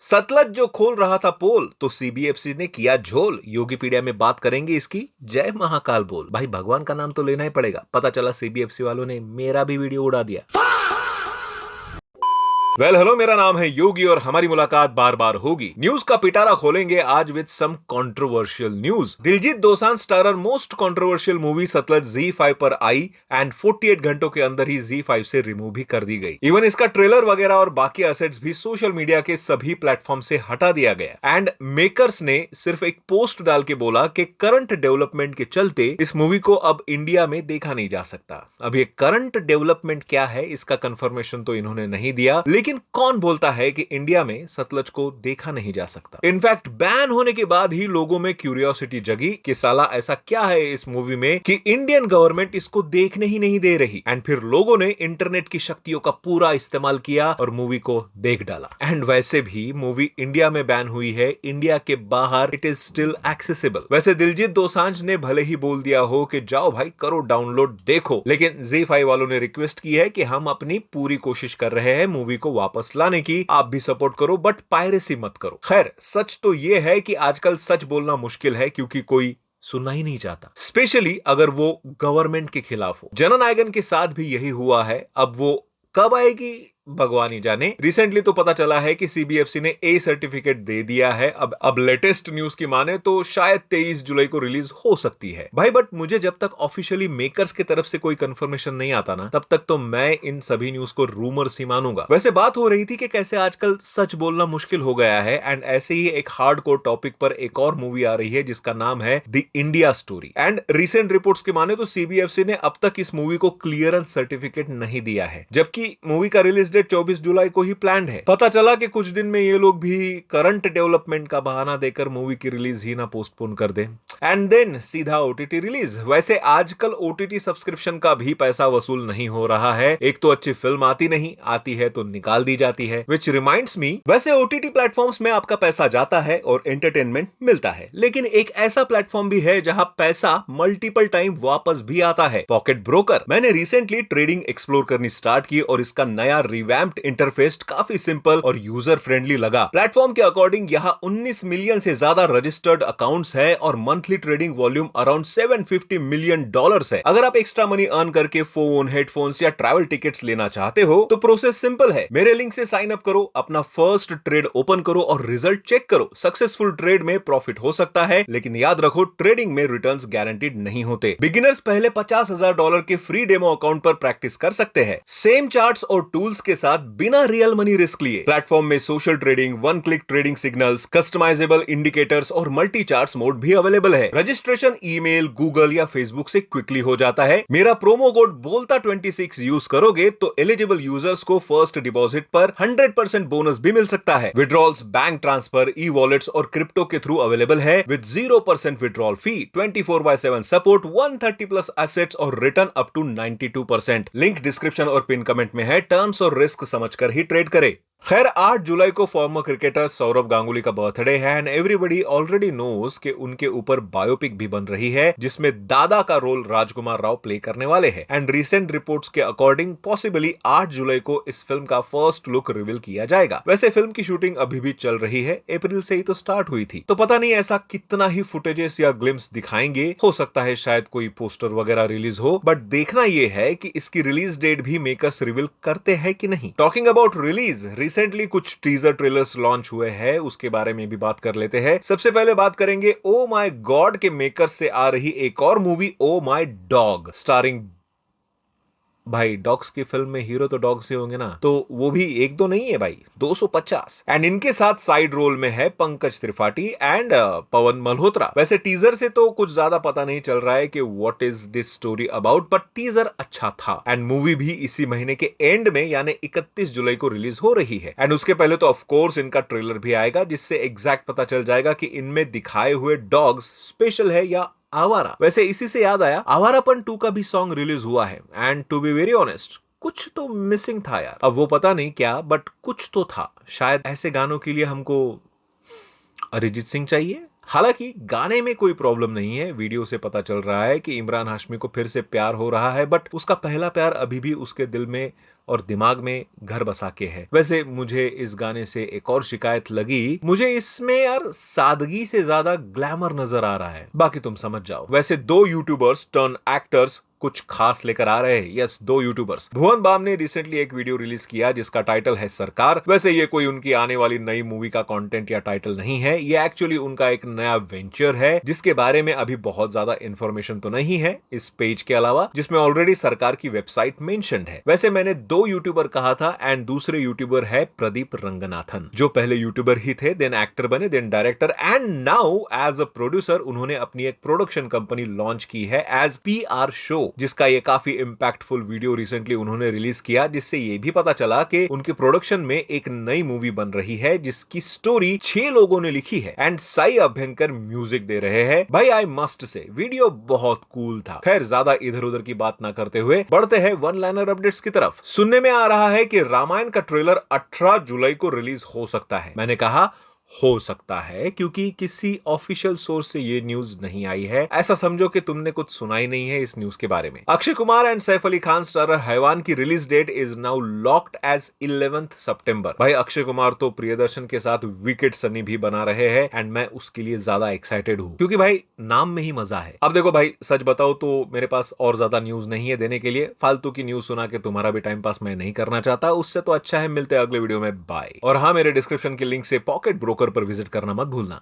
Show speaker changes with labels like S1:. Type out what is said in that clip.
S1: सतलज जो खोल रहा था पोल तो सीबीएफसी ने किया झोल। योगीपीडिया में बात करेंगे इसकी। जय महाकाल बोल। भाई भगवान का नाम तो लेना ही पड़ेगा। पता चला सीबीएफसी वालों ने मेरा भी वीडियो उड़ा दिया। हेलो, मेरा नाम है योगी और हमारी मुलाकात बार बार होगी। न्यूज का पिटारा खोलेंगे आज with some controversial news. Diljit Dosanjh starrer most controversial movie Sutlej Z5 पर आई एंड 48 घंटों के अंदर ही Z5 से रिमूव भी कर दी गई। इवन इसका ट्रेलर वगैरह और बाकी एसेट्स भी सोशल मीडिया के सभी प्लेटफॉर्म से हटा दिया गया एंड मेकर्स ने सिर्फ एक पोस्ट डाल के बोला कि करंट डेवलपमेंट के चलते इस मूवी को अब इंडिया में देखा नहीं जा सकता। अब ये करंट डेवलपमेंट क्या है इसका कंफर्मेशन तो इन्होंने नहीं दिया, लेकिन कौन बोलता है कि इंडिया में सतलज को देखा नहीं जा सकता। इनफैक्ट बैन होने के बाद ही लोगों में क्यूरियोसिटी जगी कि साला ऐसा क्या है इस मूवी में कि इंडियन गवर्नमेंट इसको देखने ही नहीं दे रही। एंड फिर लोगों ने इंटरनेट की शक्तियों का पूरा इस्तेमाल किया और मूवी को देख डाला। एंड वैसे भी मूवी इंडिया में बैन हुई है, इंडिया के बाहर इट इज स्टिल एक्सेसिबल। वैसे दिलजीत दोसांझ ने भले ही बोल दिया हो कि जाओ भाई करो डाउनलोड देखो, लेकिन Z5 वालों ने रिक्वेस्ट की है कि हम अपनी पूरी कोशिश कर रहे हैं मूवी को वापस लाने की, आप भी सपोर्ट करो बट पायरेसी मत करो। खैर सच तो यह है कि आजकल सच बोलना मुश्किल है क्योंकि कोई सुनना ही नहीं चाहता, स्पेशली अगर वो गवर्नमेंट के खिलाफ हो। जननायकन के साथ भी यही हुआ है। अब वो कब आएगी भगवान ही जाने। रिसेंटली तो पता चला है कि सीबीएफसी ने ए सर्टिफिकेट दे दिया है। अब लेटेस्ट न्यूज की माने तो शायद 23 जुलाई को रिलीज हो सकती है। भाई बट मुझे जब तक ऑफिशियली मेकर्स की तरफ से कोई कंफर्मेशन नहीं आता ना, तब तक तो मैं इन सभी न्यूज को रूमर्स ही मानूंगा। वैसे बात हो रही थी कि कैसे आजकल सच बोलना मुश्किल हो गया है एंड ऐसे ही एक हार्डकोर टॉपिक पर एक और मूवी आ रही है जिसका नाम है the India story. And recent reports की माने तो सीबीएफसी ने अब तक इस मूवी को क्लियरेंस सर्टिफिकेट नहीं दिया है, जबकि मूवी का रिलीज 24 जुलाई को ही प्लान्ड है। पता चला कि कुछ दिन में ये लोग भी करंट डेवलपमेंट का बहाना देकर मूवी की रिलीज ही ना पोस्टपोन कर दें एंड देन सीधा ओटीटी रिलीज। वैसे आजकल ओटीटी सब्सक्रिप्शन का भी पैसा वसूल नहीं हो रहा है। एक तो अच्छी फिल्म आती नहीं, आती है तो निकाल दी जाती है। विच रिमाइंड्स मी, वैसे ओटीटी प्लेटफॉर्म्स में आपका पैसा जाता है और एंटरटेनमेंट मिलता है, लेकिन एक ऐसा प्लेटफॉर्म भी है जहां पैसा मल्टीपल टाइम वापस भी आता है, पॉकेट ब्रोकर। मैंने रिसेंटली ट्रेडिंग एक्सप्लोर करनी स्टार्ट की और इसका नया रिवैम्प्ड इंटरफेस काफी सिंपल और यूजर फ्रेंडली लगा। प्लेटफॉर्म के अकॉर्डिंग यहां 19 मिलियन से ज्यादा रजिस्टर्ड अकाउंट्स है और monthly trading volume around $750 million है। अगर आप एक्स्ट्रा मनी अर्न करके फोन, हेडफोन्स या ट्रैवल टिकट्स लेना चाहते हो तो प्रोसेस सिंपल है। मेरे लिंक से साइन अप करो, अपना फर्स्ट ट्रेड ओपन करो और रिजल्ट चेक करो। सक्सेसफुल ट्रेड में प्रॉफिट हो सकता है, लेकिन याद रखो ट्रेडिंग में रिटर्न्स गारंटीड नहीं होते। बिगिनर्स पहले $50,000 के फ्री डेमो अकाउंट पर प्रैक्टिस कर सकते हैं, सेम चार्ट्स और टूल्स के साथ बिना रियल मनी रिस्क लिए। प्लेटफॉर्म में social trading, one click trading signals, customisable indicators और मल्टी चार्ट्स मोड भी अवेलेबल है। रजिस्ट्रेशन ईमेल, गूगल या फेसबुक से क्विकली हो जाता है। मेरा प्रोमो कोड बोलता26 यूज करोगे तो एलिजिबल यूजर्स को फर्स्ट डिपॉजिट पर 100% बोनस भी मिल सकता है। Withdrawals bank transfer, e wallets और क्रिप्टो के थ्रू अवेलेबल है with 0% withdrawal fee, 24/7 support, 130+ assets और return up to 92%। Link description और पिन कमेंट में है। टर्म्स और रिस्क समझकर ही ट्रेड करें। खैर 8 जुलाई को फॉर्मर क्रिकेटर सौरव गांगुली का बर्थडे है एंड एवरीबॉडी ऑलरेडी नोज कि उनके ऊपर बायोपिक भी बन रही है जिसमें दादा का रोल राजकुमार राव प्ले करने वाले हैं। एंड रिसेंट रिपोर्ट्स के अकॉर्डिंग पॉसिबली 8 जुलाई को इस फिल्म का फर्स्ट लुक रिवील किया जाएगा। वैसे फिल्म की शूटिंग अभी भी चल रही है, अप्रैल से ही तो स्टार्ट हुई थी, तो पता नहीं ऐसा कितना ही फुटेजेस या ग्लिम्स दिखाएंगे। हो सकता है शायद कोई पोस्टर वगैरह रिलीज हो, बट देखना यह है कि इसकी रिलीज डेट भी मेकर्स रिवील करते हैं कि नहीं। टॉकिंग अबाउट रिलीज, रिसेंटली कुछ टीजर ट्रेलर्स लॉन्च हुए हैं, उसके बारे में भी बात कर लेते हैं। सबसे पहले बात करेंगे ओ माय गॉड के मेकर्स से आ रही एक और movie oh my dog, starring, भाई डॉग्स की फिल्म में हीरो तो डॉग्स ही होंगे ना, तो वो भी एक दो नहीं है भाई, 250। एंड इनके साथ साइड रोल में है पंकज त्रिपाठी एंड पवन मल्होत्रा। वैसे टीजर से तो कुछ ज्यादा पता नहीं चल रहा है कि what is this story about, but teaser अच्छा था। एंड मूवी भी इसी महीने के एंड में यानी 31 जुलाई को रिलीज हो रही है। एंड उसके पहले तो ऑफ कोर्स इनका ट्रेलर भी आएगा जिससे एग्जैक्ट पता चल जाएगा कि इनमें दिखाए हुए डॉग्स स्पेशल है या आवारा। वैसे इसी से याद आया, आवारापन 2 का भी सॉन्ग रिलीज हुआ है and to be very honest कुछ तो मिसिंग था यार। अब वो पता नहीं क्या, बट कुछ तो था। शायद ऐसे गानों के लिए हमको अरिजीत सिंह चाहिए, हालांकि गाने में कोई प्रॉब्लम नहीं है। वीडियो से पता चल रहा है कि इमरान हाशमी को फिर से प्यार हो रहा है, बट उसका पहला प्यार अभी भी उसके दिल में और दिमाग में घर बसा के है। वैसे मुझे इस गाने से एक और शिकायत लगी, मुझे इसमें यार सादगी से ज्यादा ग्लैमर नजर आ रहा है। बाकी तुम समझ जाओ। वैसे दो यूट्यूबर्स टर्न एक्टर्स कुछ खास लेकर आ रहे हैं। यस, दो यूट्यूबर्स। भुवन बाम ने रिसेंटली एक वीडियो रिलीज किया जिसका टाइटल है सरकार। वैसे ये कोई उनकी आने वाली नई मूवी का कंटेंट या टाइटल नहीं है, ये एक्चुअली उनका एक नया वेंचर है जिसके बारे में अभी बहुत ज्यादा इंफॉर्मेशन तो नहीं है इस पेज के अलावा, जिसमें ऑलरेडी सरकार की वेबसाइट मेंशन्ड है। वैसे मैंने दो यूट्यूबर कहा था एंड दूसरे यूट्यूबर है प्रदीप रंगनाथन, जो पहले यूट्यूबर ही थे, देन एक्टर बने, then director and now as a producer उन्होंने अपनी एक प्रोडक्शन कंपनी लॉन्च की है एज PR शो, जिसका ये काफी इंपैक्टफुल वीडियो रिसेंटली उन्होंने रिलीज किया, जिससे ये भी पता चला कि उनके प्रोडक्शन में एक नई मूवी बन रही है जिसकी स्टोरी 6 लोगों ने लिखी है एंड साई अभ्यंकर म्यूजिक दे रहे हैं। भाई आई मस्ट से वीडियो बहुत कूल था। खैर ज्यादा इधर उधर की बात ना करते हुए बढ़ते हैं वन लाइनर अपडेट्स की तरफ। सुनने में आ रहा है कि रामायण का ट्रेलर 18 जुलाई को रिलीज हो सकता है। मैंने कहा हो सकता है क्योंकि किसी ऑफिशियल सोर्स से ये न्यूज नहीं आई है। ऐसा समझो कि तुमने कुछ सुना ही नहीं है इस न्यूज के बारे में। अक्षय कुमार एंड सैफ अली खान स्टारर हैवान की release date is now locked as 11th सितंबर। भाई अक्षय कुमार तो प्रियदर्शन के साथ विकेट सनी भी बना रहे हैं एंड मैं उसके लिए ज्यादा एक्साइटेड हूं क्योंकि भाई नाम में ही मजा है। अब देखो भाई, सच बताओ तो मेरे पास और ज्यादा न्यूज नहीं है देने के लिए। फालतू की न्यूज सुना के तुम्हारा भी टाइम पास मैं नहीं करना चाहता। उससे तो अच्छा है मिलते हैं अगले वीडियो में। बाय। और हाँ, मेरे डिस्क्रिप्शन के लिंक से पॉकेट ब्रोकर पर विजिट करना मत भूलना।